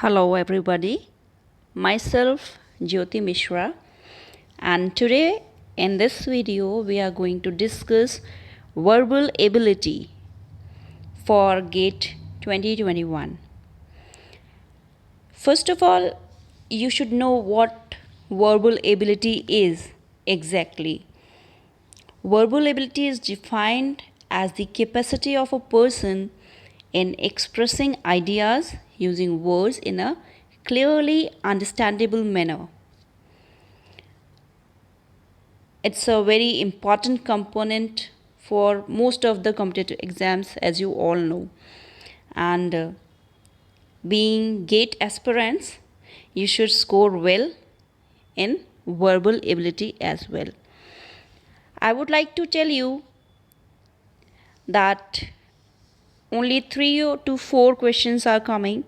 Hello everybody, myself JYOTI MISHRA, and today in this video we are going to discuss verbal ability for GATE 2021. First of all, you should know what verbal ability is exactly. Verbal ability is defined as the capacity of a person in expressing ideas using words in a clearly understandable manner. It's a very important component for most of the competitive exams, as you all know. And being GATE aspirants, you should score well in verbal ability as well. I would like to tell you that only 3 to 4 questions are coming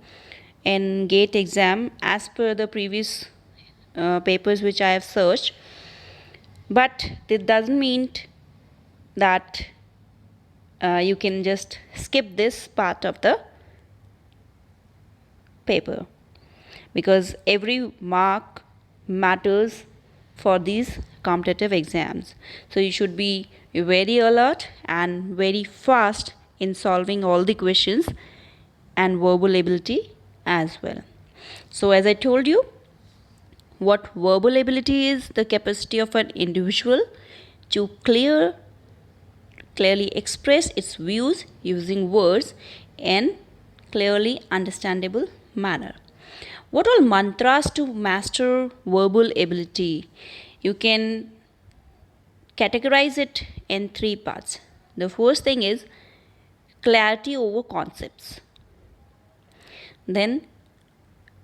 in GATE exam as per the previous papers which I have searched. But it doesn't mean that you can just skip this part of the paper, because every mark matters for these competitive exams. So you should be very alert and very fast in solving all the questions and verbal ability as well. So as I told you, what verbal ability is: the capacity of an individual to clearly express its views using words in clearly understandable manner. What all mantras to master verbal ability? You can categorize it in 3 parts. The first thing is clarity over concepts. Then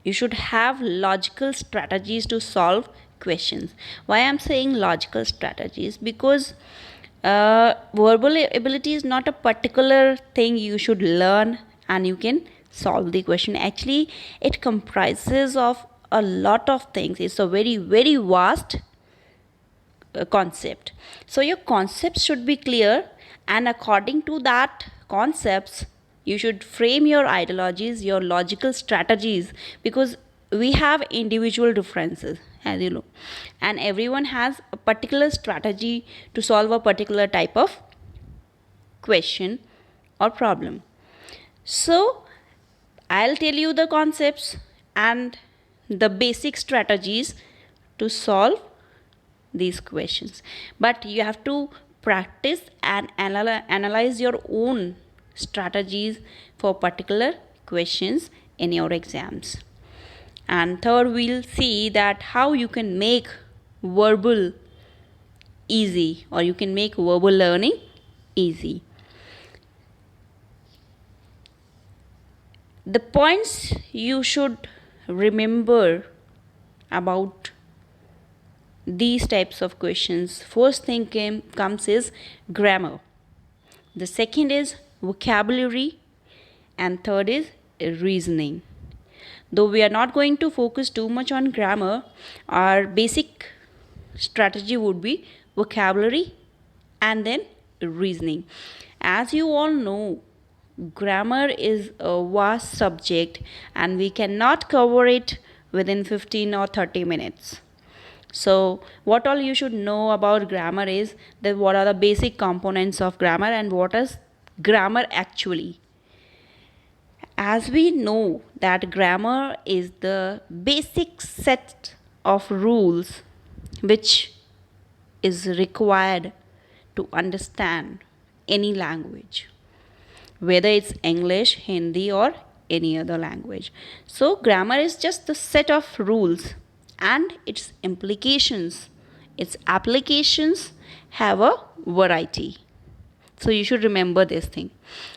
you should have logical strategies to solve questions. Why I'm saying logical strategies? Because verbal ability is not a particular thing you should learn and you can solve the question. Actually, it comprises of a lot of things. It's a very vast concept. So your concepts should be clear, and according to that concepts you should frame your ideologies, your logical strategies, because we have individual differences, as you know, and everyone has a particular strategy to solve a particular type of question or problem. So I'll tell you the concepts and the basic strategies to solve these questions, but you have to practice and analyze your own strategies for particular questions in your exams. And third, we'll see that how you can make verbal easy, or you can make verbal learning easy. The points you should remember about these types of questions: first thing comes is grammar, the second is vocabulary, and third is reasoning. Though we are not going to focus too much on grammar, our basic strategy would be vocabulary and then reasoning. As you all know, grammar is a vast subject and we cannot cover it within 15 or 30 minutes. So what all you should know about grammar is that what are the basic components of grammar and what is grammar actually. As we know that grammar is the basic set of rules which is required to understand any language, whether it's English, Hindi, or any other language. So grammar is just the set of rules, and its implications, its applications have a variety. So you should remember this thing.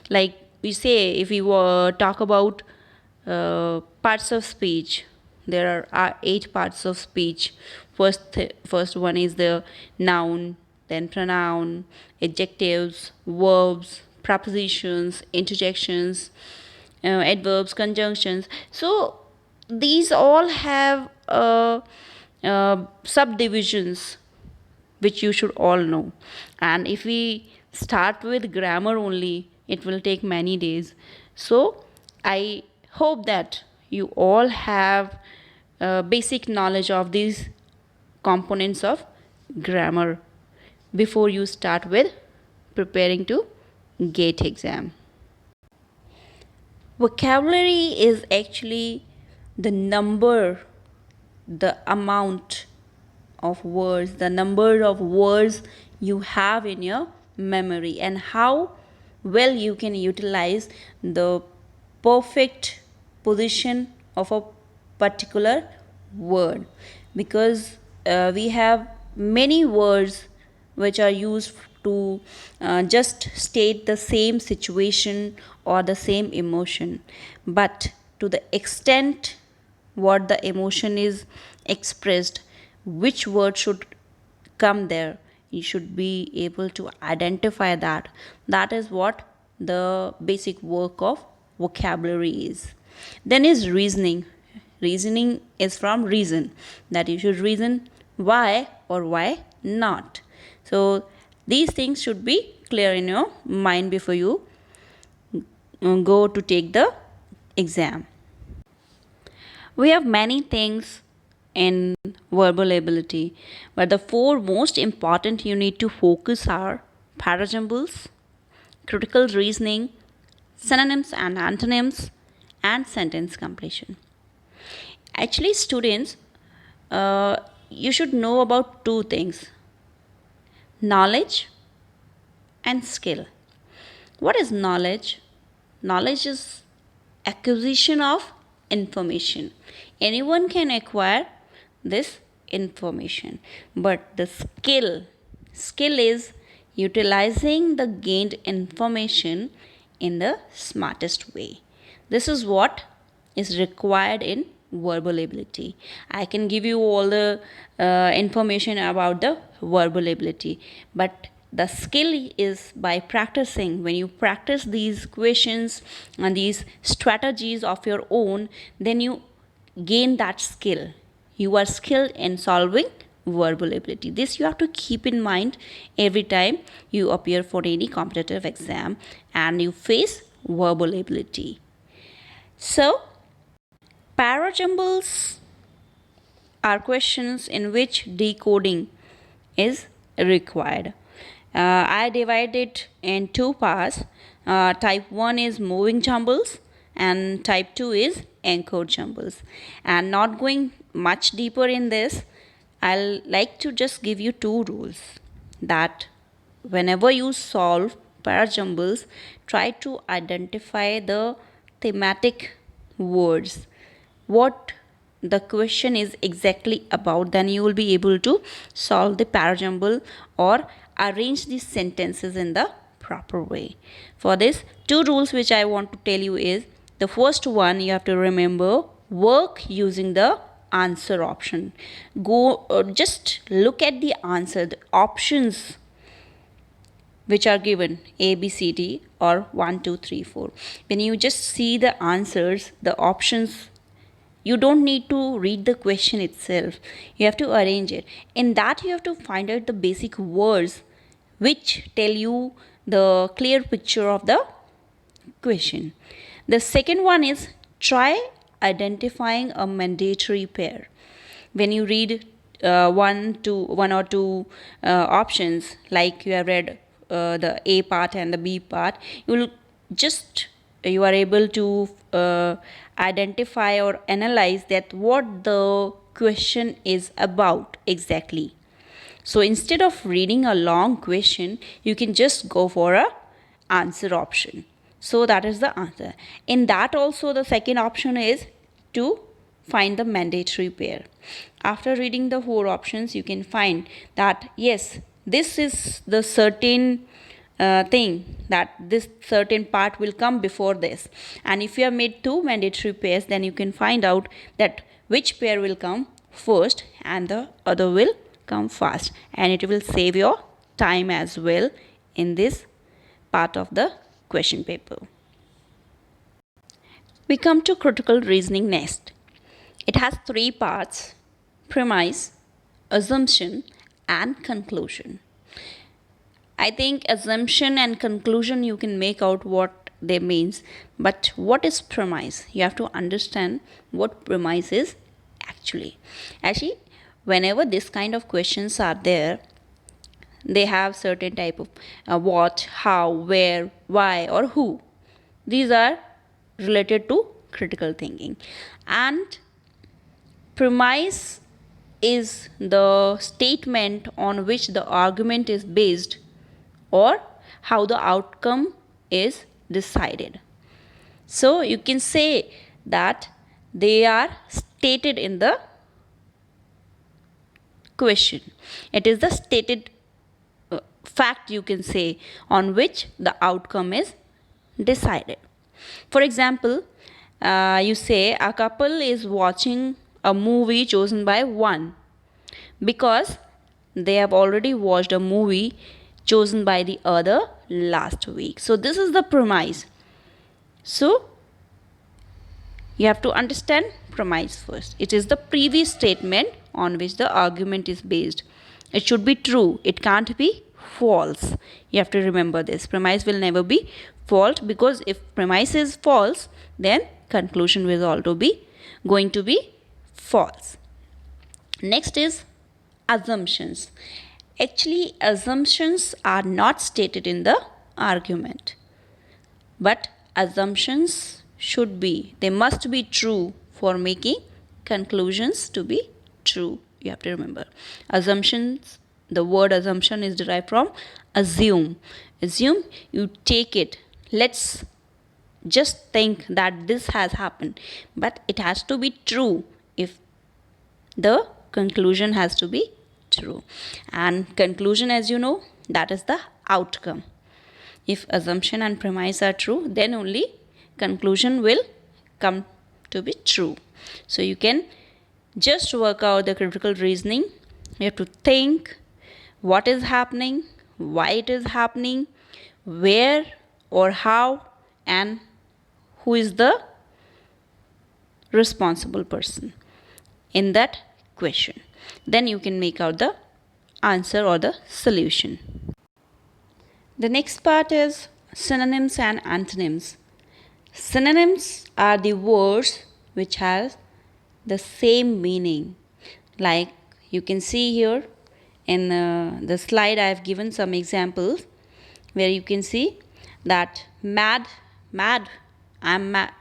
Like we say, if we talk about parts of speech, there are 8 parts of speech. First one is the noun, then pronoun, adjectives, verbs, prepositions, interjections, adverbs, conjunctions. So these all have subdivisions which you should all know. And if we start with grammar only, it will take many days. So I hope that you all have basic knowledge of these components of grammar before you start with preparing to GATE exam. Vocabulary is actually the number, the amount of words, the number of words you have in your memory, and how well you can utilize the perfect position of a particular word, because we have many words which are used to just state the same situation or the same emotion, but to the extent what the emotion is expressed, which word should come there, you should be able to identify that. That is what the basic work of vocabulary is. Then is reasoning. Reasoning is from reason, that you should reason why or why not. So these things should be clear in your mind before you go to take the exam. We have many things in verbal ability, but the four most important you need to focus are paragraph, critical reasoning, synonyms and antonyms, and sentence completion. Actually, students, you should know about two things: knowledge and skill. What is knowledge? Knowledge is acquisition of information. Anyone can acquire this information, but the skill is utilizing the gained information in the smartest way. This is what is required in verbal ability. I can give you all the information about the verbal ability, but the skill is by practicing. When you practice these questions and these strategies of your own, then you gain that skill. You are skilled in solving verbal ability. This you have to keep in mind every time you appear for any competitive exam and you face verbal ability. So, parajumbles are questions in which decoding is required. I divide it in two parts. Type 1 is moving jumbles and type 2 is anchored jumbles. And not going much deeper in this, I'll like to just give you two rules, that whenever you solve parajumbles, try to identify the thematic words, what the question is exactly about. Then you will be able to solve the parajumble or arrange these sentences in the proper way. For this, two rules which I want to tell you is, the first one, you have to remember, work using the answer option. Go just look at the answer, the options which are given, A, B, C, D, or 1, 2, 3, 4. When you just see the answers, the options, you don't need to read the question itself. You have to arrange it. In that, you have to find out the basic words which tell you the clear picture of the question. The second one is, try identifying a mandatory pair. When you read one or two options, like you have read the A part and the B part, you are able to identify or analyze that what the question is about exactly. So instead of reading a long question, you can just go for a answer option. So that is the answer. In that also, the second option is to find the mandatory pair. After reading the four options, you can find that yes, this is the certain thing, that this certain part will come before this. And if you have made two mandatory pairs, then you can find out that which pair will come first and the other will come fast, and it will save your time as well in this part of the question paper. We come to critical reasoning next. It has three parts: premise, assumption, and conclusion. I think assumption and conclusion you can make out what they means. But what is premise? You have to understand what premise is actually. Actually, whenever this kind of questions are there, they have certain type of what, how, where, why, or who. These are related to critical thinking. And premise is the statement on which the argument is based, or how the outcome is decided. So you can say that they are stated in the question. It is the stated fact, you can say, on which the outcome is decided. For example, you say a couple is watching a movie chosen by one because they have already watched a movie chosen by the other last week. So this is the premise. So you have to understand premise first. It is the previous statement on which the argument is based. It should be true. It can't be false. You have to remember this. Premise will never be false, because if premise is false, then conclusion will also be going to be false. Next is assumptions. Actually, assumptions are not stated in the argument, but assumptions should be, they must be true for making conclusions to be true. You have to remember. Assumptions, the word assumption is derived from assume. Assume, you take it. Let's just think that this has happened, but it has to be true if the conclusion has to be true. And conclusion, as you know, that is the outcome. If assumption and premise are true, then only conclusion will come to be true. So you can just work out the critical reasoning. You have to think what is happening, why it is happening, where or how, and who is the responsible person in that question. Then you can make out the answer or the solution. The next part is synonyms and antonyms. Synonyms are the words which have the same meaning. Like you can see here in the slide, I have given some examples where you can see that mad,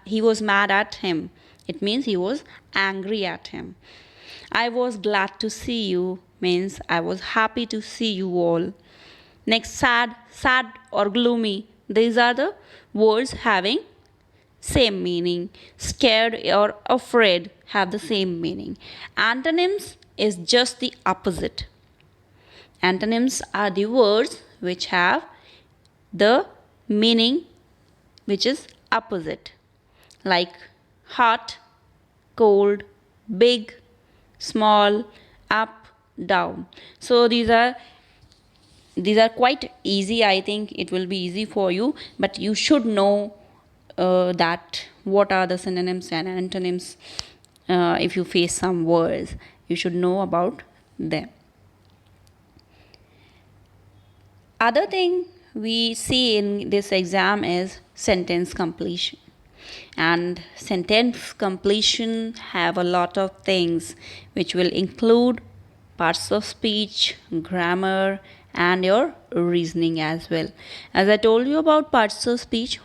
he was mad at him. It means he was angry at him. I was glad to see you means I was happy to see you all. Next, sad or gloomy. These are the words having same meaning. Scared or afraid have the same meaning. Antonyms is just the opposite. Antonyms are the words which have the meaning which is opposite, like hot, cold, big, small, up, down. So these are quite easy. I think it will be easy for you, but you should know that what are the synonyms and antonyms. If you face some words, you should know about them. Other thing we see in this exam is sentence completion. And sentence completion have a lot of things which will include parts of speech, grammar, and your reasoning as well. As I told you about parts of speech,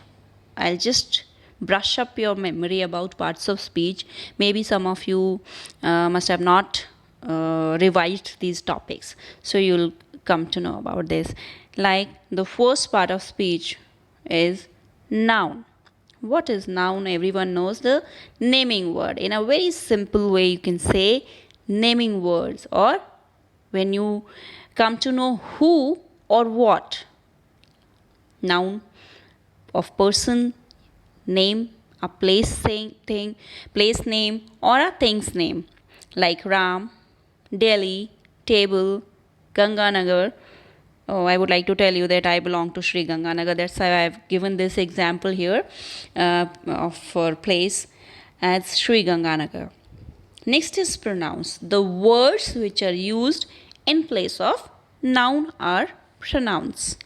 I'll just brush up your memory about parts of speech. Maybe some of you must have not revised these topics, so you'll come to know about this. Like the first part of speech is noun. What is noun? Everyone knows, the naming word. In a very simple way, you can say naming words, or when you come to know who or what. Noun of person, name, a place name, or a thing's name, like Ram, Delhi, table, Ganganagar. Oh, I would like to tell you that I belong to Sri Ganganagar. That's why I have given this example here for place as Sri Ganganagar. Next is pronouns. The words which are used in place of noun are pronouns,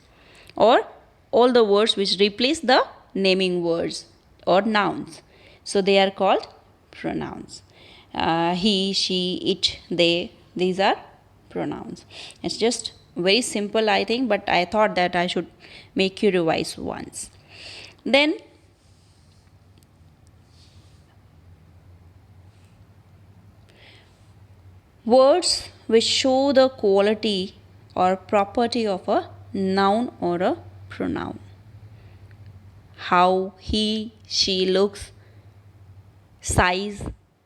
or all the words which replace the naming words or nouns. So they are called pronouns. He, she, it, they, these are pronouns. It's just very simple, I think, but I thought that I should make you revise once. Then words which show the quality or property of a noun or a pronoun. How he, she looks, size,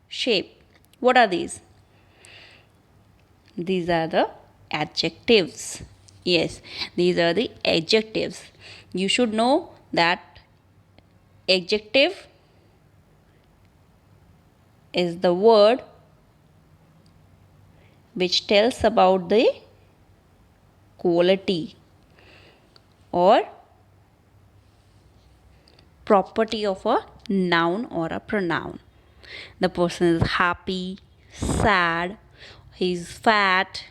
shape. What are these? These are the adjectives. Yes, these are the adjectives. You should know that adjective is the word which tells about the quality or property of a noun or a pronoun. The person is happy, sad, he's fat,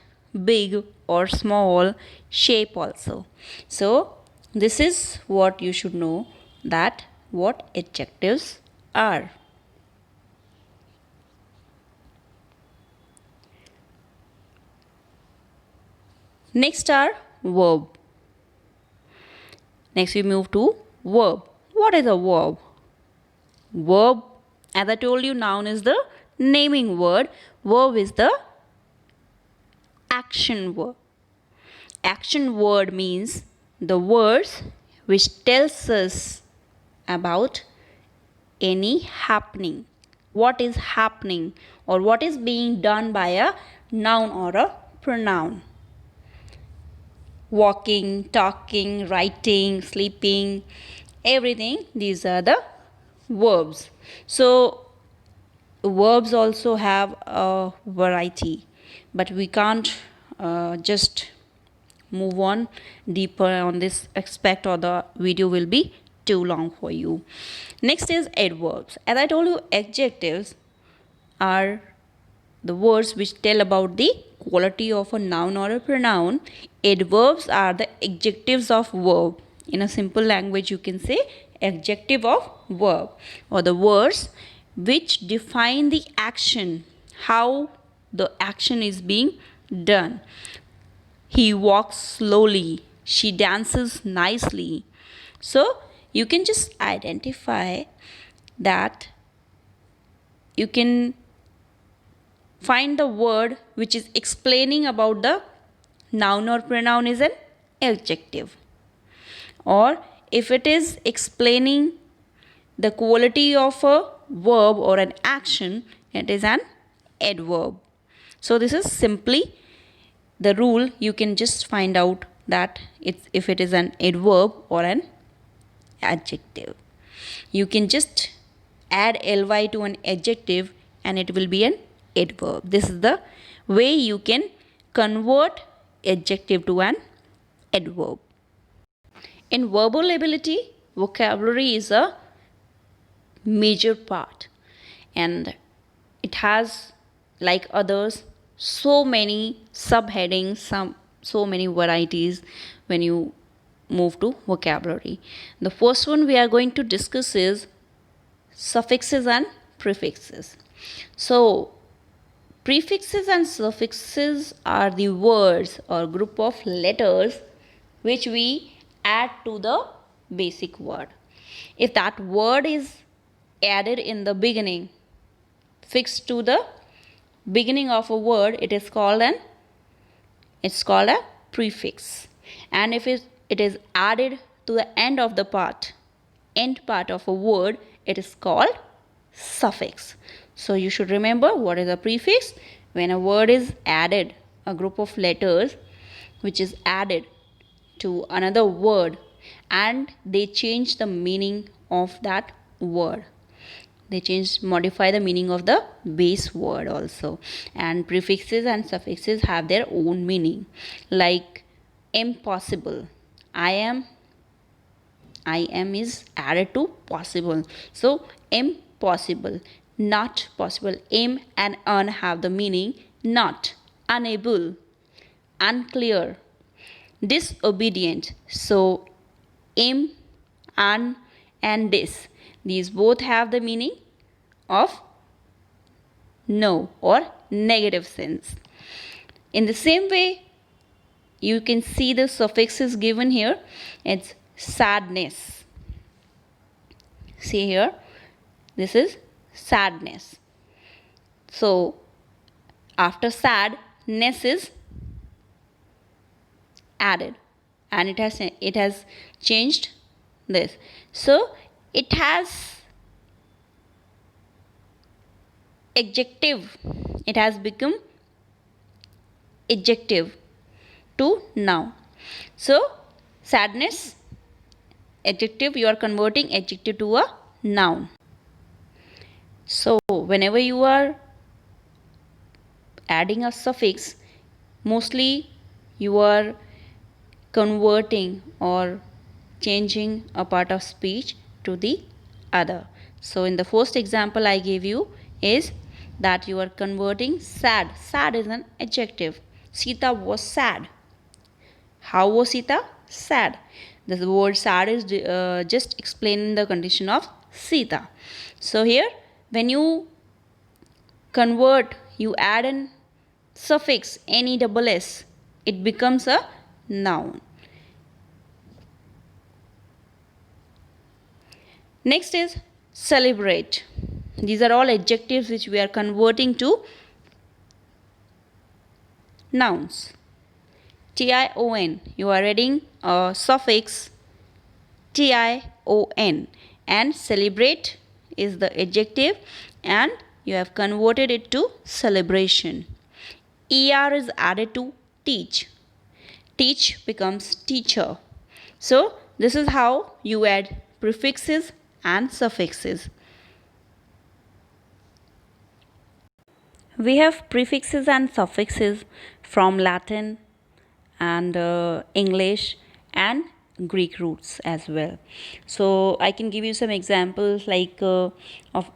big or small, shape also. So this is what you should know, that what adjectives are. Next are verb. Next we move to verb. What is a verb? Verb, as I told you, noun is the naming word. Verb is the action word. Action word means the words which tells us about any happening. What is happening or what is being done by a noun or a pronoun. Walking, talking, writing, sleeping, everything, these are the verbs. So verbs also have a variety, but we can't just move on deeper on this aspect or the video will be too long for you. Next is adverbs. As I told you, adjectives are the words which tell about the quality of a noun or a pronoun. Adverbs are the adjectives of verb. In a simple language, you can say adjective of verb, or the words which define the action, how the action is being done. He walks slowly, she dances nicely. So you can just identify that. You can find the word which is explaining about the noun or pronoun is an adjective, or if it is explaining the quality of a verb or an action, it is an adverb. So this is simply the rule. You can just find out that if it is an adverb or an adjective. You can just add ly to an adjective and it will be an adverb. This is the way you can convert adjective to an adverb. In verbal ability, vocabulary is a major part, and it has, like others, so many subheadings, so many varieties when you move to vocabulary. The first one we are going to discuss is suffixes and prefixes. So prefixes and suffixes are the words or group of letters which we add to the basic word. If that word is added in the beginning, fixed to the beginning of a word, it is called a prefix. And if it is added to the end of the end part of a word, it is called suffix. So you should remember what is a prefix. When a word is added, a group of letters which is added to another word, and they change the meaning of that word. They modify the meaning of the base word also. And prefixes and suffixes have their own meaning. Like impossible. I am is added to possible. So impossible. Not possible. Im and un have the meaning not. Unable. Unclear. Disobedient. So im, un and dis. These both have the meaning of no or negative sense. In the same way, you can see the suffixes given here. It's sadness. See here, this is sadness. So after sadness is added, and it has changed this. So it has adjective. It has become adjective to noun. So sadness, adjective, you are converting adjective to a noun. So whenever you are adding a suffix, mostly you are converting or changing a part of speech to the other. So in the first example I gave you is that you are converting sad. Sad is an adjective. Sita was sad. How was Sita? Sad. The word sad is just explaining the condition of Sita. So here, when you convert, you add an suffix NESS, it becomes a noun. Next is celebrate. These are all adjectives which we are converting to nouns. TION, you are adding a suffix TION, and celebrate is the adjective and you have converted it to celebration. ER is added to teach. Teach becomes teacher. So this is how you add prefixes and suffixes. We have prefixes and suffixes from Latin and English and Greek roots as well. So I can give you some examples like of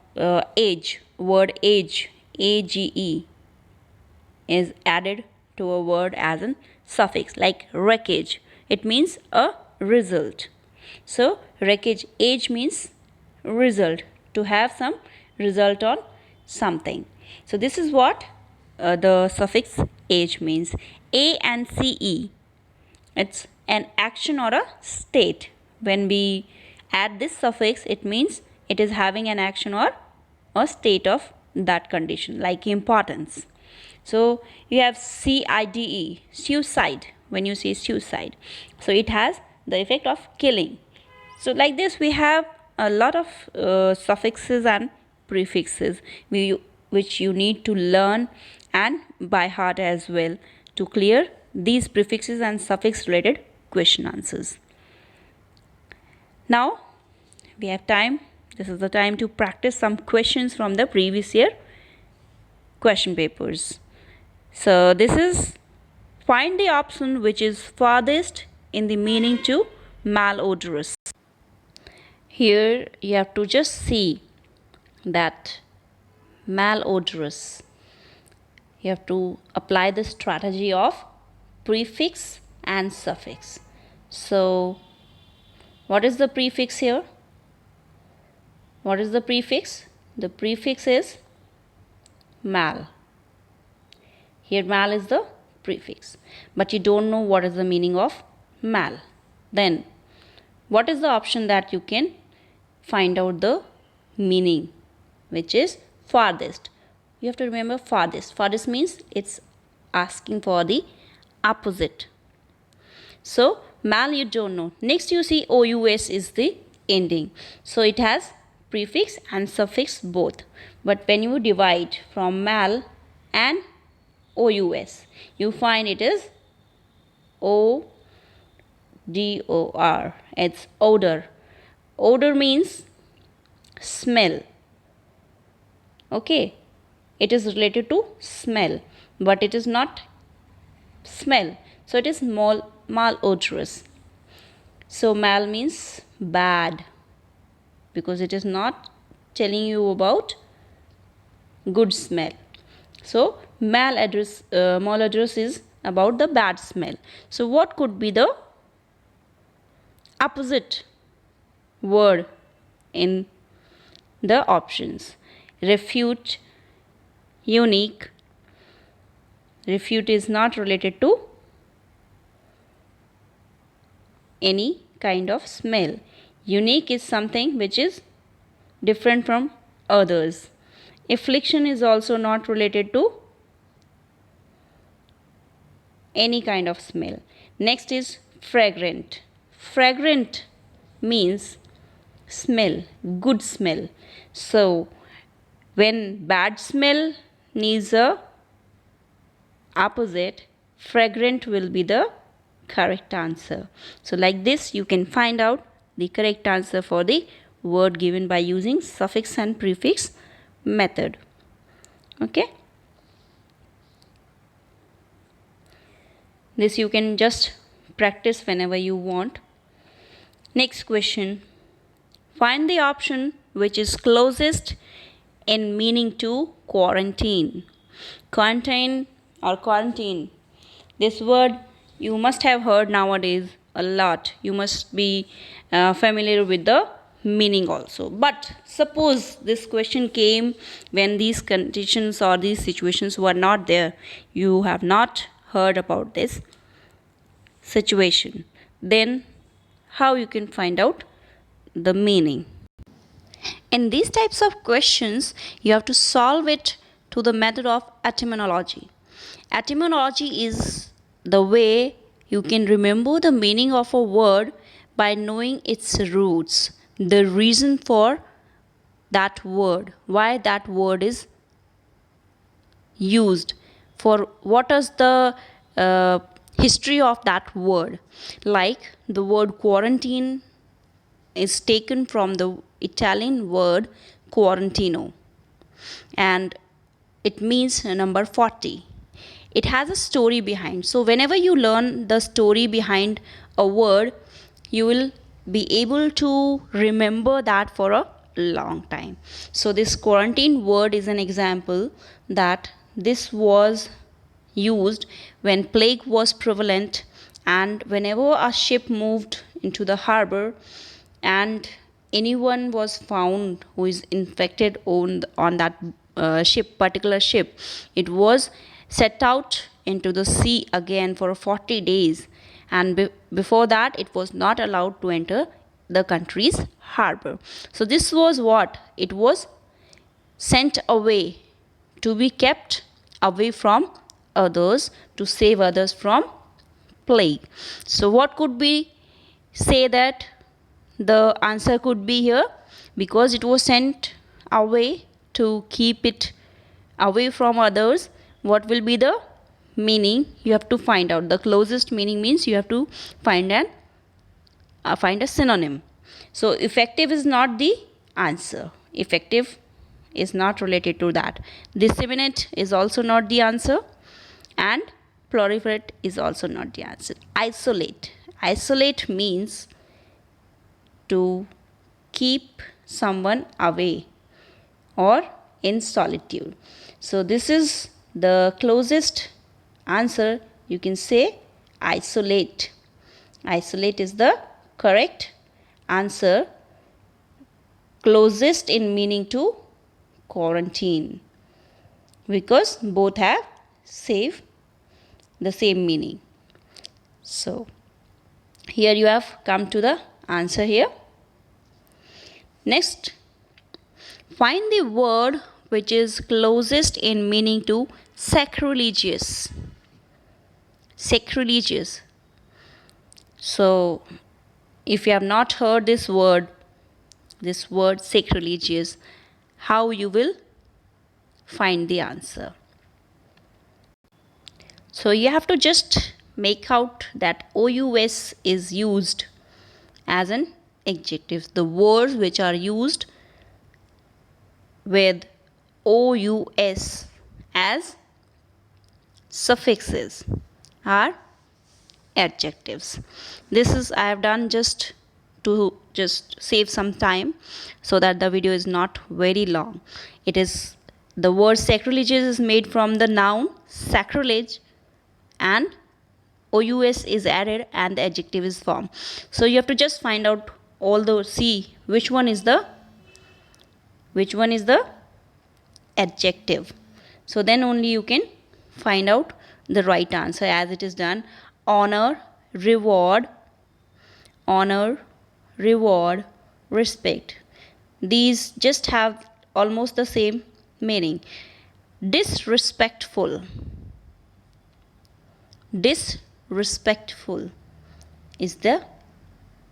age. Word age, AGE, is added to a word as a suffix, like wreckage. It means a result. So wreckage, age means result, to have some result on something. So this is what the suffix age means. A and CE, it's an action or a state. When we add this suffix, it means it is having an action or a state of that condition, like importance. So you have CIDE, suicide. When you say suicide, so it has the effect of killing. So like this, we have a lot of suffixes and prefixes which you need to learn and by heart as well to clear these prefixes and suffix related question answers. Now we have time. This is the time to practice some questions from the previous year question papers. So this is find the option which is farthest in the meaning to malodorous. Here you have to just see that malodorous. You have to apply the strategy of prefix and suffix. So what is the prefix here? What is the prefix? The prefix is mal. Here mal is the prefix, but you don't know what is the meaning of mal. Then what is the option that you can find out the meaning, which is farthest? You have to remember farthest. Farthest means it's asking for the opposite. So mal you don't know. Next you see OUS is the ending. So it has prefix and suffix both. But when you divide from mal and OUS, you find it is ODOR. It's odor. Odor means smell. Okay. It is related to smell, but it is not smell. So it is malodorous. So mal means bad, because it is not telling you about good smell. So malodorous is about the bad smell. So what could be the opposite word in the options. Refute, unique. Refute is not related to any kind of smell. Unique is something which is different from others. Affliction is also not related to any kind of smell. Next is fragrant. Fragrant means smell, good smell. So when bad smell needs a opposite, fragrant will be the correct answer. So like this you can find out the correct answer for the word given by using suffix and prefix method. Okay, this you can just practice whenever you want. Next question, find the option which is closest in meaning to quarantine. Quarantine or quarantine, this word you must have heard nowadays a lot. You must be familiar with the meaning also. But suppose this question came when these conditions or these situations were not there, you have not heard about this situation, then how you can find out the meaning? In these types of questions you have to solve it to the method of etymology. Etymology is the way you can remember the meaning of a word by knowing its roots, the reason for that word, why that word is used, for what is the history of that word. Like the word quarantine is taken from the Italian word quarantino, and it means number 40. It has a story behind. So whenever you learn the story behind a word, you will be able to remember that for a long time. So this quarantine word is an example that this was used when plague was prevalent, and whenever a ship moved into the harbor and anyone was found who is infected on that particular ship, it was set out into the sea again for 40 days, and before that it was not allowed to enter the country's harbor. So this was what it was, sent away, to be kept away from others, to save others from plague. So what could be say that the answer could be here, because it was sent away to keep it away from others. What will be the meaning? You have to find out. The closest meaning means you have to find a synonym. So effective is not the answer. Effective is not related to that. Disseminate is also not the answer, and proliferate is also not the answer. Isolate. Isolate means to keep someone away or in solitude. So this is the closest answer. You can say isolate. Isolate is the correct answer, closest in meaning to quarantine, because both have the same meaning. So here you have come to the answer here. Next, find the word which is closest in meaning to sacrilegious. Sacrilegious. So if you have not heard this word sacrilegious, how you will find the answer? So you have to just make out that OUS is used as an adjective. The words which are used with OUS as suffixes are adjectives. This is I have done just to save some time, so that the video is not very long. It is the word sacrilegious is made from the noun sacrilege, and OUS is added and the adjective is formed. So you have to just find out see which one is the Which one is the adjective? So then only you can find out the right answer, as it is done. Honor, reward, respect. These just have almost the same meaning. Disrespectful is the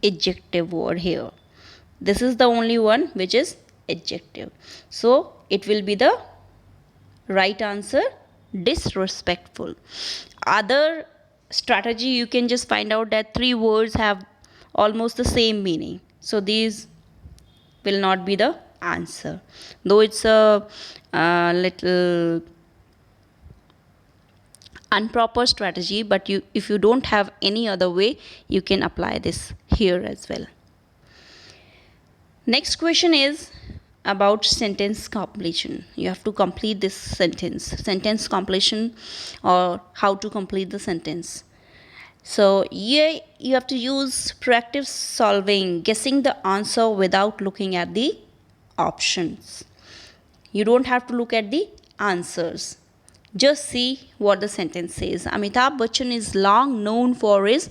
adjective word here. This is the only one which is adjective. So it will be the right answer, disrespectful. Other strategy, you can just find out that 3 words have almost the same meaning. So these will not be the answer. Though it's a little improper strategy, but if you don't have any other way, you can apply this here as well. Next question is about sentence completion. You have to complete this sentence completion, or how to complete the sentence. So here you have to use proactive solving, guessing the answer without looking at the options. You don't have to look at the answers. Just see what the sentence says. Amitabh Bachchan is long known for his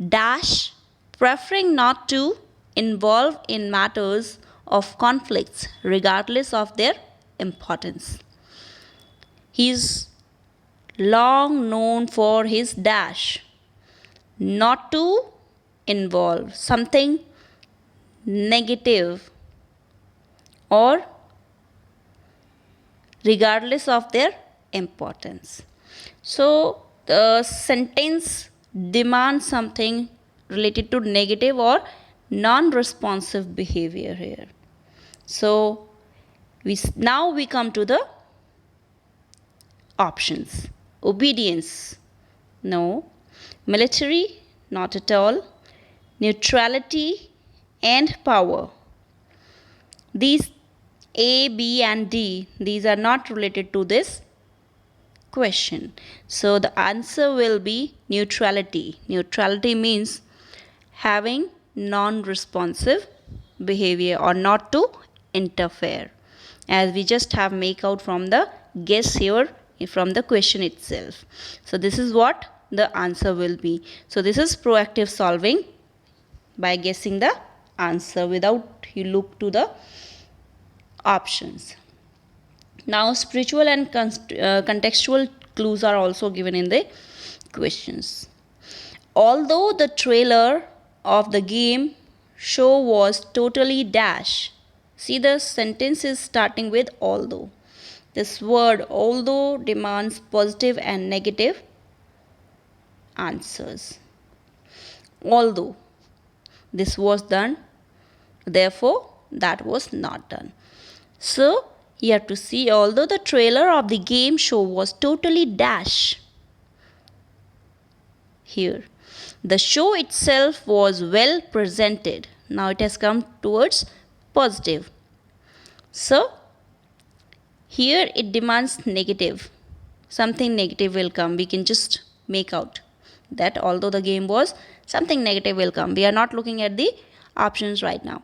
dash, preferring not to involve in matters of conflicts regardless of their importance. He is long known for his dash, not to involve something negative or regardless of their importance. So the sentence demands something related to negative or non-responsive behavior here. So now we come to the options. Obedience, no. Military, not at all. Neutrality and power. These A, B and D, these are not related to this question. So the answer will be neutrality. Neutrality means having non-responsive behavior or not to interfere, as we just have make out from the guess here from the question itself. So this is what the answer will be. So this is proactive solving by guessing the answer without you look to the options. Now spiritual and contextual clues are also given in the questions. Although the trailer of the game show was totally dash. See, the sentence is starting with although. This word although demands positive and negative answers. Although this was done, therefore that was not done. So you have to see, although the trailer of the game show was totally dash. Here, the show itself was well presented. Now it has come towards positive. So here it demands negative. Something negative will come. We can just make out that although the game was, something negative will come. We are not looking at the options right now.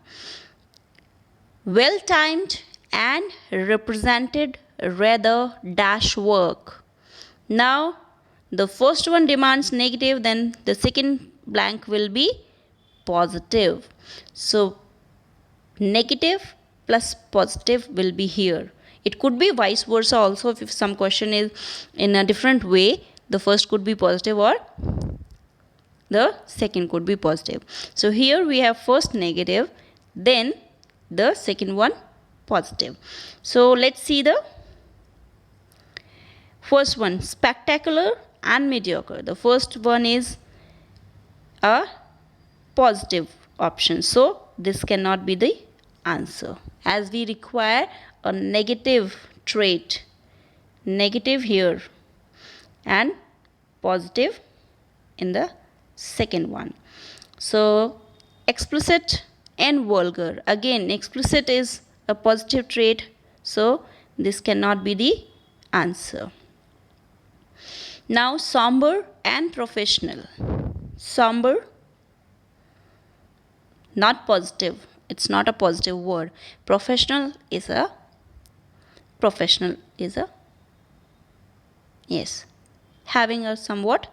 Well timed and represented rather dash work. Now the first one demands negative, then the second blank will be positive. So negative plus positive will be here. It could be vice versa also. If some question is in a different way, the first could be positive or the second could be positive. So here we have first negative, then the second one positive. So let's see the first one, spectacular and mediocre. The first one is a positive option. So this cannot be the answer, as we require a negative trait. Negative here and positive in the second one. So explicit and vulgar. Again, explicit is a positive trait, so this cannot be the answer. Now somber and professional. Somber, not positive. It's not a positive word. Professional is a yes, having a somewhat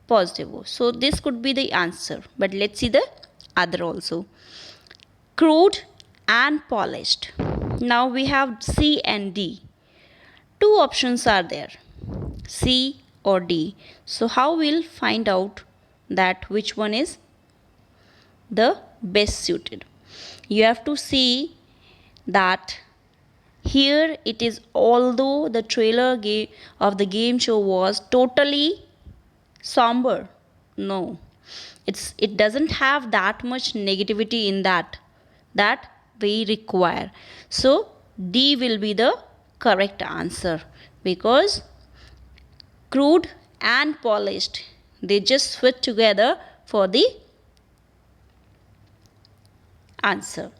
positive word. So this could be the answer. But let's see the other also. Crude and polished. Now we have C and D. Two options are there, C or D. So how we'll find out that which one is the best suited? You have to see that here it is, although the trailer of the game show was totally somber, no, it doesn't have that much negativity in that we require. So D will be the correct answer, because crude and polished, they just fit together for the answer.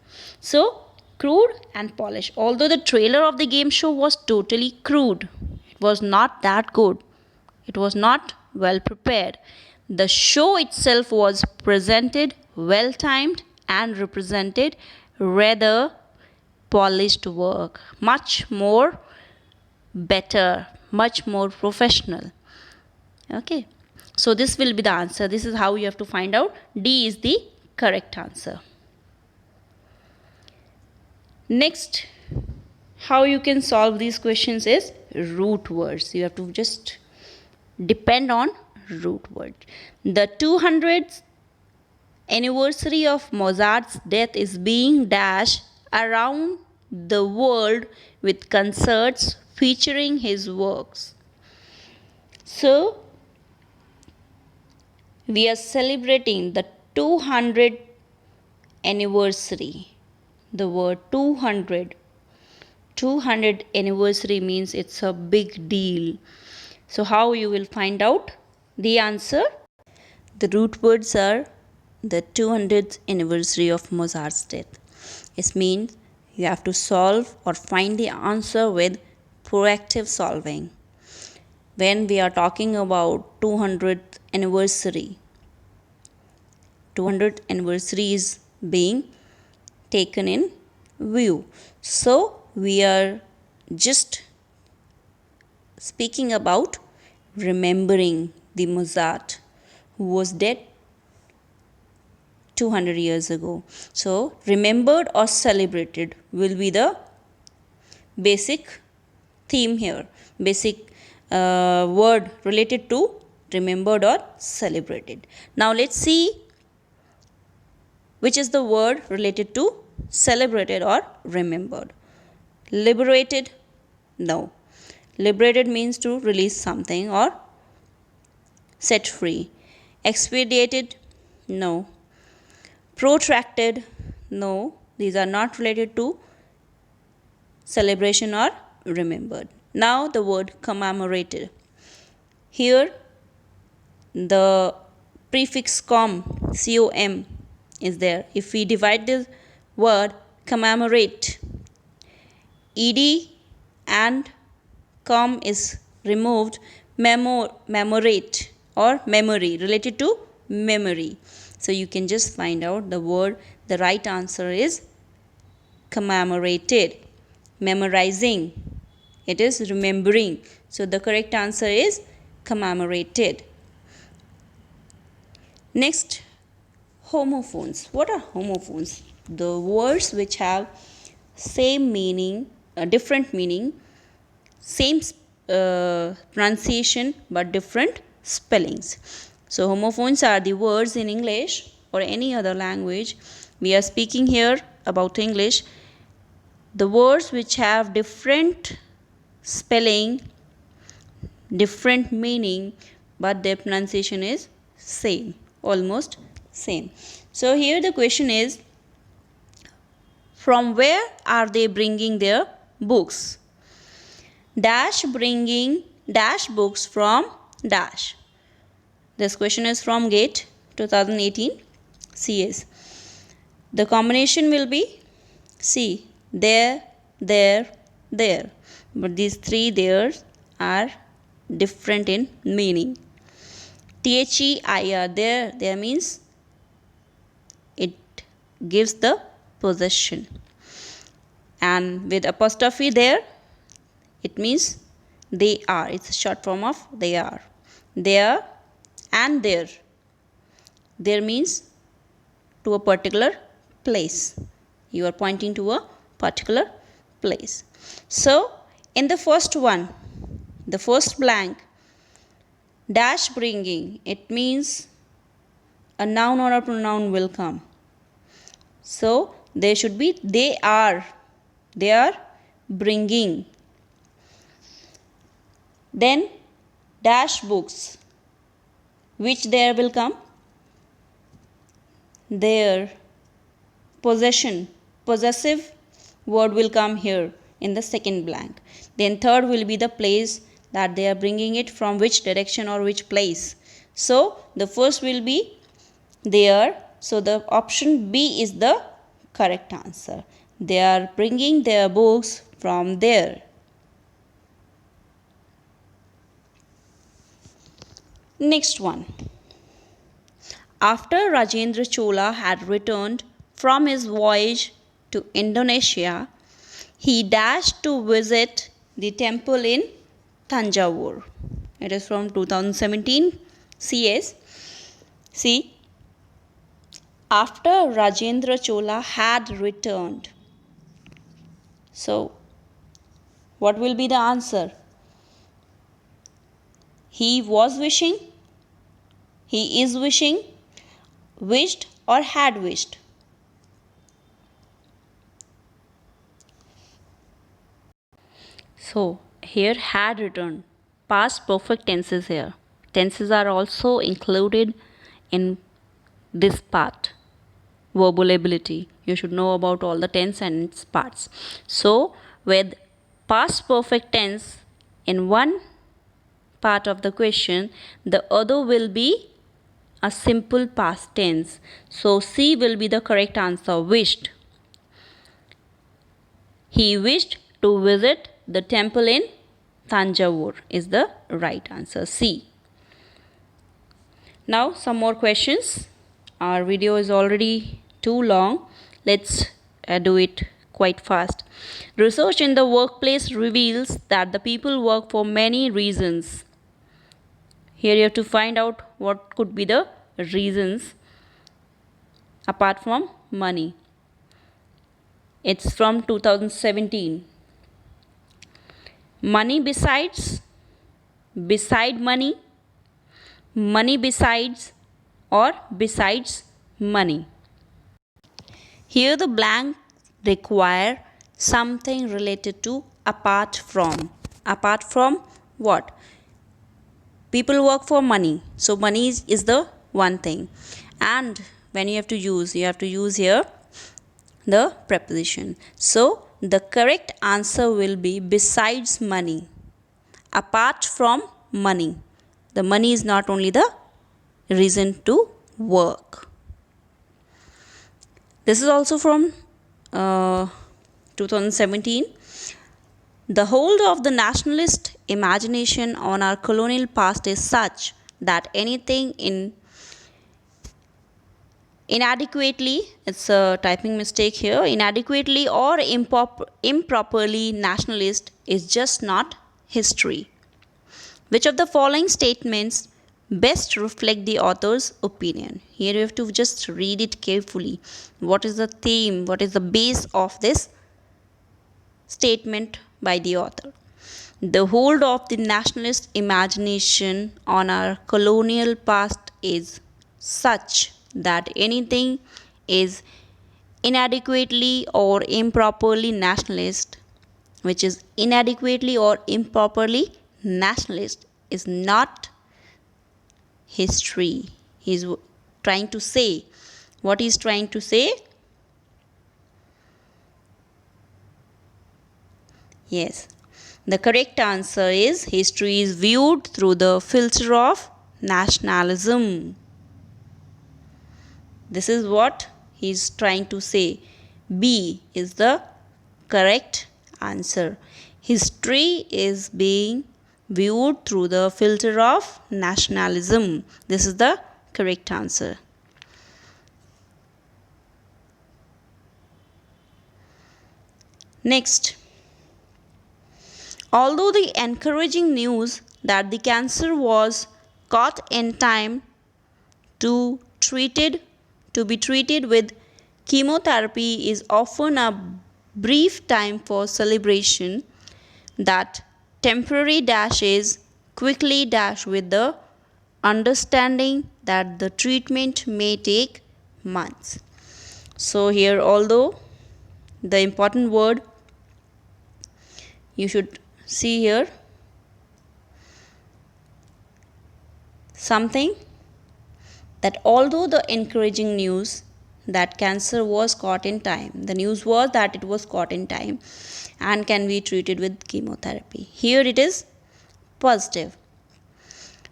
So crude and polished. Although the trailer of the game show was totally crude, it was not that good, it was not well prepared, the show itself was presented well timed and represented rather polished work, much more better, much more professional. Okay, so this will be the answer. This is how you have to find out. D is the correct answer. Next, how you can solve these questions is root words. You have to just depend on root word. The 200th anniversary of Mozart's death is being dashed around the world with concerts featuring his works. So we are celebrating the 200th anniversary. The word 200 anniversary means it's a big deal. So how you will find out the answer? The root words are the 200th anniversary of Mozart's death. It means you have to solve or find the answer with proactive solving. When we are talking about 200th anniversary, 200th anniversary is being taken in view. So we are just speaking about remembering the Mozart who was dead 200 years ago. So remembered or celebrated will be the basic theme here, basic word related to remembered or celebrated. Now let's see which is the word related to celebrated or remembered. Liberated? No. Liberated means to release something or set free. Expedited? No. Protracted? No. These are not related to celebration or remembered. Now the word commemorated. Here the prefix com is there. If we divide this word commemorate, ed and com is removed, memorate or memory, related to memory. So you can just find out the word. The right answer is commemorated. Memorizing, it is remembering. So the correct answer is commemorated. Next, homophones. What are homophones? The words which have same meaning, different meaning, same pronunciation but different spellings. So homophones are the words in English or any other language. We are speaking here about English. The words which have different spelling, different meaning, but their pronunciation is same, almost same. So here the question is, from where are they bringing their books? Dash bringing dash books from dash. This question is from GATE 2018 CS. The combination will be C, there, there, there. But these three theres are different in meaning. THEIR, there means it gives the possession. And with apostrophe there, it means they are. It's a short form of they are. There and there. There means to a particular place. You are pointing to a particular place. So, in the first one, the first blank, dash bringing, it means a noun or a pronoun will come. So, there should be they are bringing. Then, dash books, which there will come? Their. Possession, possessive word will come here in the second blank. Then third will be the place that they are bringing it, from which direction or which place. So the first will be there. So the option B is the correct answer. They are bringing their books from there. Next one. After Rajendra Chola had returned from his voyage to Indonesia, he dashed to visit the temple in Tanjavur. It is from 2017 CS. See, after Rajendra Chola had returned. So, what will be the answer? He was wishing, he is wishing, wished or had wished. So, here had returned. Past perfect tenses here. Tenses are also included in this part. Verbal ability. You should know about all the tense and its parts. So, with past perfect tense in one part of the question, the other will be a simple past tense. So, C will be the correct answer. Wished. He wished to visit the temple in Tanjavur is the right answer. C. Now some more questions. Our video is already too long. Let's do it quite fast. Research in the workplace reveals that the people work for many reasons. Here you have to find out what could be the reasons apart from money. It's from 2017. Money besides, beside money, money besides, or besides money. Here the blank require something related to apart from. Apart from what? People work for money. So money is the one thing. And when you have to use here the preposition. So the correct answer will be besides money. Apart from money. The money is not only the reason to work. This is also from 2017. The hold of the nationalist imagination on our colonial past is such that anything inadequately, it's a typing mistake here, inadequately or improperly nationalist is just not history. Which of the following statements best reflect the author's opinion? Here you have to just read it carefully. What is the theme? What is the base of this statement by the author? The hold of the nationalist imagination on our colonial past is such that anything is inadequately or improperly nationalist, which is inadequately or improperly nationalist, is not history. He's trying to say. What he's trying to say? Yes. The correct answer is history is viewed through the filter of nationalism. This is what he's trying to say. B is the correct answer. History is being viewed through the filter of nationalism. This is the correct answer. Next, although the encouraging news that the cancer was caught in time to treated to be treated with chemotherapy is often a brief time for celebration, that temporary dash is quickly dash with the understanding that the treatment may take months. So here, although the important word you should see here, something that although the encouraging news that cancer was caught in time, the news was that it was caught in time and can be treated with chemotherapy. Here it is positive,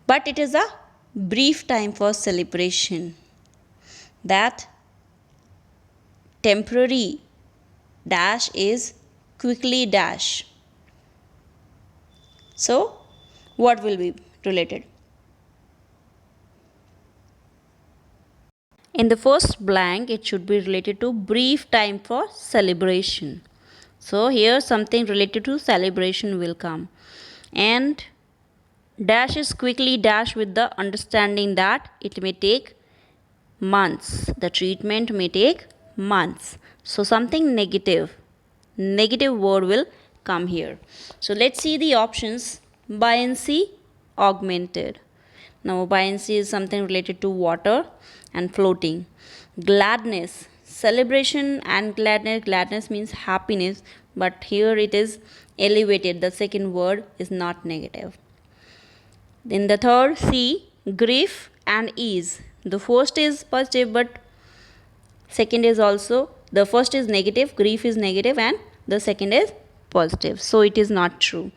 but it is a brief time for celebration, that temporary dash is quickly dash. So what will be related? In the first blank, it should be related to brief time for celebration. So here something related to celebration will come. And dash is quickly dash with the understanding that it may take months. The treatment may take months. So something negative. Negative word will come here. So let's see the options. Buoyancy, augmented. Now buoyancy is something related to water and floating. Gladness, celebration and gladness. Gladness means happiness, but here it is elevated. The second word is not negative. In the third, C, grief and ease. The first is positive, but second is also, the first is negative, grief is negative, and the second is positive. So it is not true.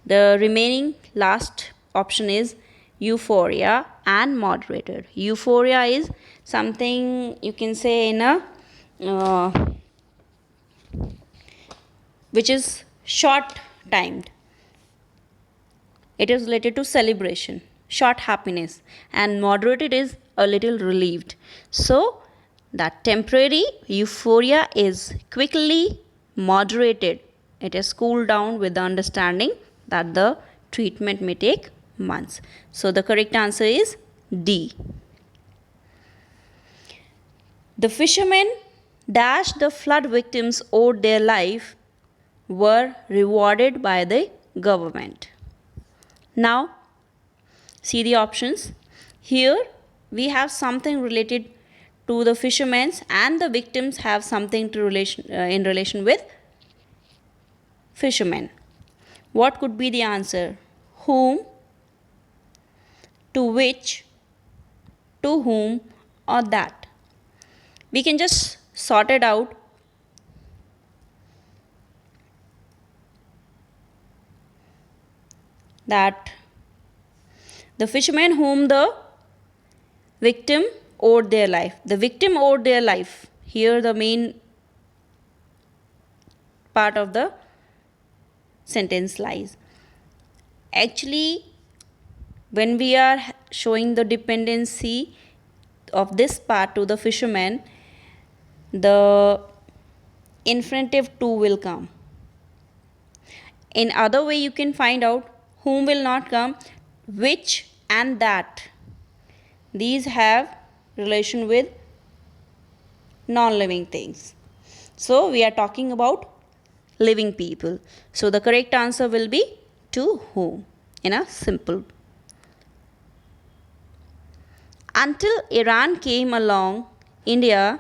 The remaining last option is euphoria and moderated. Euphoria is something you can say in a which is short timed. It is related to celebration, short happiness, and moderated is a little relieved. So that temporary euphoria is quickly moderated. It is cooled down with the understanding that the treatment may take months. So the correct answer is D. The fishermen dash the flood victims owed their life were rewarded by the government. Now see the options. Here we have something related to the fishermen, and the victims have something to in relation with fishermen. What could be the answer? Whom, to which, to whom, or that. We can just sort it out. That the fishermen whom the victim owed their life. The victim owed their life. Here the main part of the sentence lies. Actually, when we are showing the dependency of this part to the fisherman, the infinitive to will come. In other way, you can find out whom will not come, which and that. These have relation with non-living things. So we are talking about living people. So the correct answer will be to whom in a simple. Until Iran came along, India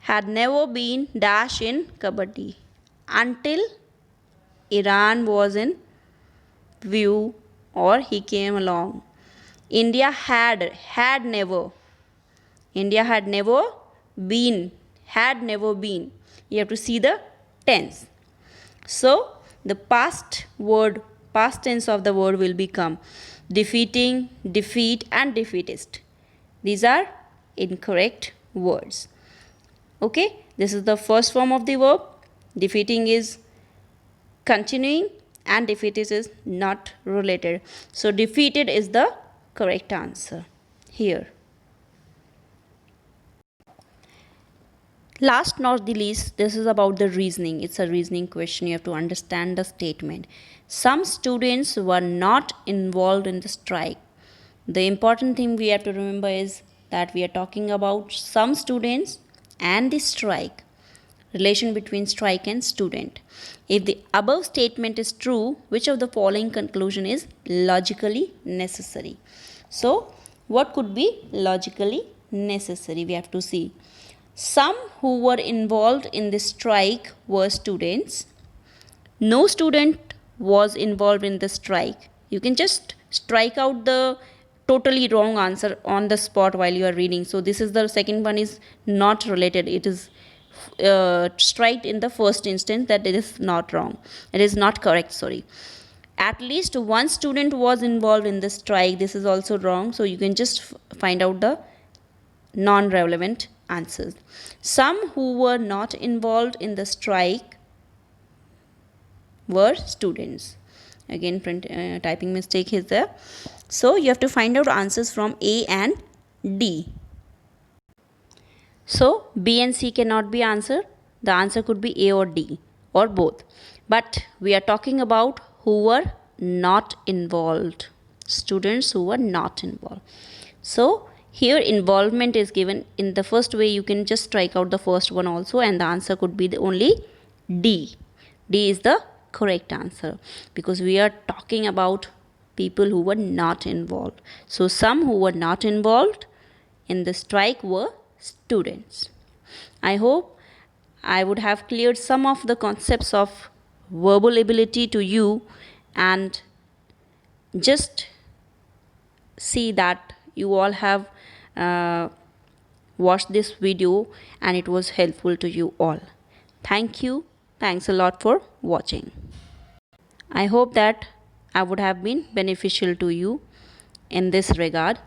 had never been dash in kabaddi. Until Iran was in view or he came along, India had never been. You have to see the tense. So the past tense of the word will become defeating, defeat, and defeatist. These are incorrect words. Okay, this is the first form of the verb. Defeating is continuing and defeatist is not related. So defeated is the correct answer here. Last not the least, this is about the reasoning. It's a reasoning question. You have to understand the statement. Some students were not involved in the strike. The important thing we have to remember is that we are talking about some students and the strike. Relation between strike and student. If the above statement is true, which of the following conclusion is logically necessary? So, what could be logically necessary? We have to see. Some who were involved in the strike were students. No student was involved in the strike. You can just strike out the totally wrong answer on the spot while you are reading. So this is the second one is not related. It is strike in the first instance, that it is not wrong. It is not correct, sorry. At least one student was involved in the strike. This is also wrong. So you can just find out the non-relevant answers. Some who were not involved in the strike were students. Again, typing mistake is there. So you have to find out answers from A and D. So B and C cannot be answered. The answer could be A or D or both. But we are talking about who were not involved. Students who were not involved. So here involvement is given. In the first way you can just strike out the first one also, and the answer could be the only D. D is the correct answer because we are talking about people who were not involved. So some who were not involved in the strike were students. I hope I would have cleared some of the concepts of verbal ability to you, and just see that you all have watched this video and it was helpful to you all. Thank you. Thanks a lot for watching. I hope that I would have been beneficial to you in this regard.